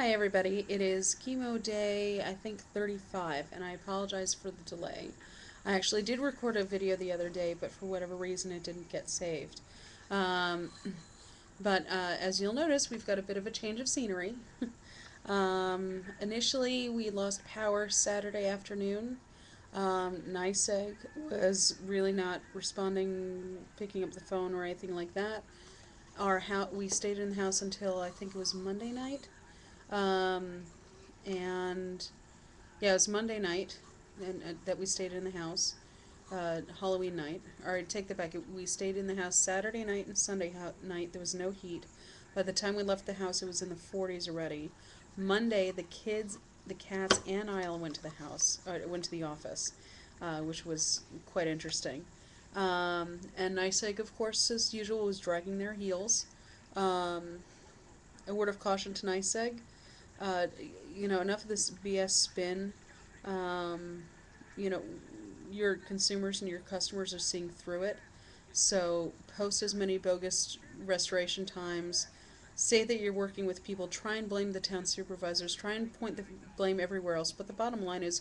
Hi everybody, it is chemo day, I think 35, and I apologize for the delay. I actually did record a video the other day, but for whatever reason it didn't get saved. Um, but as you'll notice, we've got a bit of a change of scenery. Initially, we lost power Saturday afternoon. NYSEG was really not responding, picking up the phone or anything like that. We stayed in the house until I think it was Monday night. Um, and yeah, it was Monday night and that we stayed in the house. Halloween night. Or I take that back. We stayed in the house Saturday night and Sunday night. There was no heat. By the time we left the house, it was in the 40s already. Monday, the kids, the cats, and I all went to the house. Went to the office, which was quite interesting. And NYSEG, of course, as usual, was dragging their heels. Um, a word of caution to NYSEG. uh, enough of this BS spin. Um, you know, your consumers and your customers are seeing through it. So post as many bogus restoration times. Say that you're working with people. Try and blame the town supervisors. Try and point the blame everywhere else. But the bottom line is,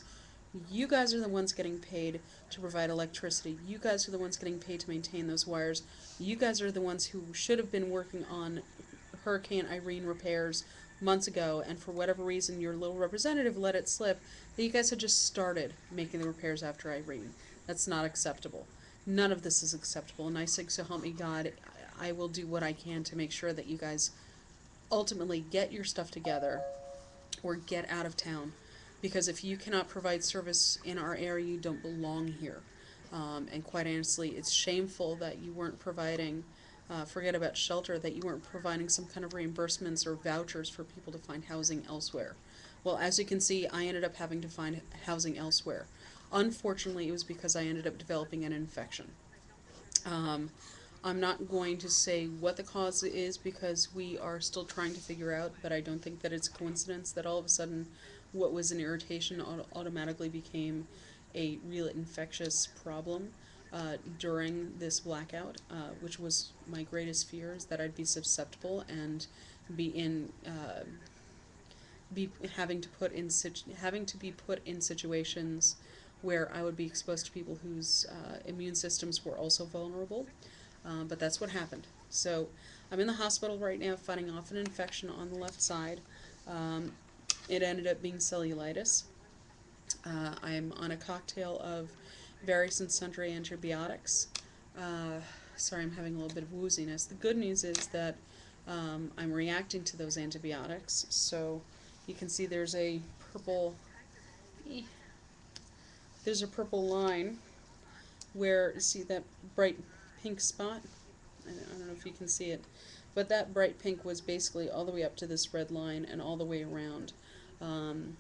you guys are the ones getting paid to provide electricity. You guys are the ones getting paid to maintain those wires. You guys are the ones who should have been working on Hurricane Irene repairs months ago, and for whatever reason your little representative let it slip that you guys had just started making the repairs after Irene. That's not acceptable. None of this is acceptable, and I say, so help me God, I will do what I can to make sure that you guys ultimately get your stuff together or get out of town. Because if you cannot provide service in our area, you don't belong here. And quite honestly, it's shameful that you weren't providing, forget about shelter, that you weren't providing some kind of reimbursements or vouchers for people to find housing elsewhere. Well, as you can see, I ended up having to find housing elsewhere. Unfortunately, it was because I ended up developing an infection. Um, I'm not going to say what the cause is because we are still trying to figure out, but I don't think that it's a coincidence that all of a sudden what was an irritation automatically became a real infectious problem during this blackout, which was my greatest fear, is that I'd be susceptible and be in be having to be put in situations where I would be exposed to people whose immune systems were also vulnerable. But that's what happened. So I'm in the hospital right now fighting off an infection on the left side. Um, it ended up being cellulitis. I'm on a cocktail of various and sundry antibiotics. Uh, Sorry, I'm having a little bit of wooziness. The good news is that I'm reacting to those antibiotics. So you can see purple, eh, there's a purple line where, see that bright pink spot? I don't know if you can see it, but that bright pink was basically all the way up to this red line and all the way around. Um,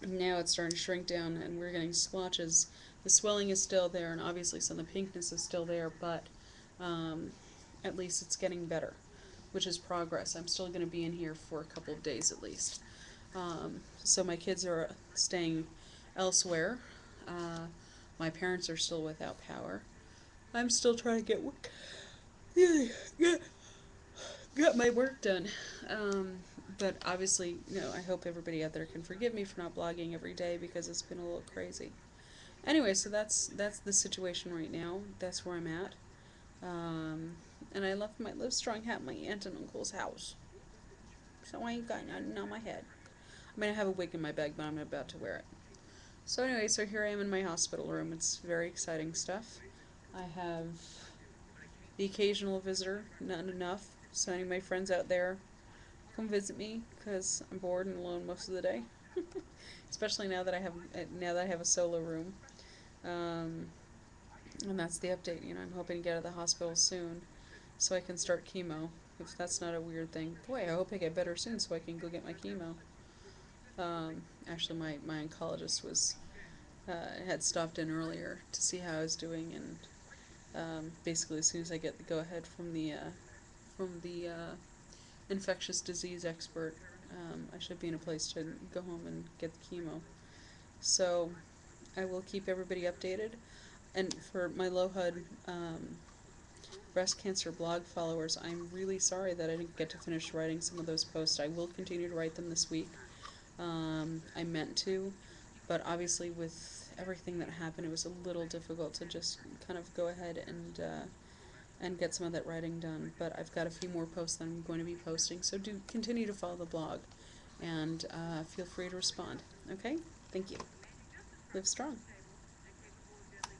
Now it's starting to shrink down and we're getting splotches. The swelling is still there and obviously some of the pinkness is still there, but um, at least it's getting better, which is progress. I'm still going to be in here for a couple of days at least. So my kids are staying elsewhere. Uh, my parents are still without power. I'm still trying to get got my work done. But obviously, I hope everybody out there can forgive me for not blogging every day because it's been a little crazy. Anyway, so that's the situation right now. That's where I'm at. Um, and I left my Live Strong hat in my aunt and uncle's house. So I ain't got nothing on my head. I mean, I have a wig in my bag, but I'm about to wear it. So anyway, so here I am in my hospital room. It's very exciting stuff. I have the occasional visitor, not enough. So any of my friends out there, come visit me because I'm bored and alone most of the day. Especially now that I have a solo room. Um, and that's the update. I'm hoping to get out of the hospital soon so I can start chemo. If that's not a weird thing, boy, I hope I get better soon so I can go get my chemo. Actually, my oncologist had stopped in earlier to see how I was doing, and basically as soon as I get the go ahead from the infectious disease expert, I should be in a place to go home and get the chemo. So I will keep everybody updated. And for my low HUD breast cancer blog followers, I'm really sorry that I didn't get to finish writing some of those posts. I will continue to write them this week. I meant to, but obviously with everything that happened, it was a little difficult to just kind of go ahead and get some of that writing done. But I've got a few more posts that I'm going to be posting, so do continue to follow the blog, and feel free to respond. Okay, thank you. Live strong.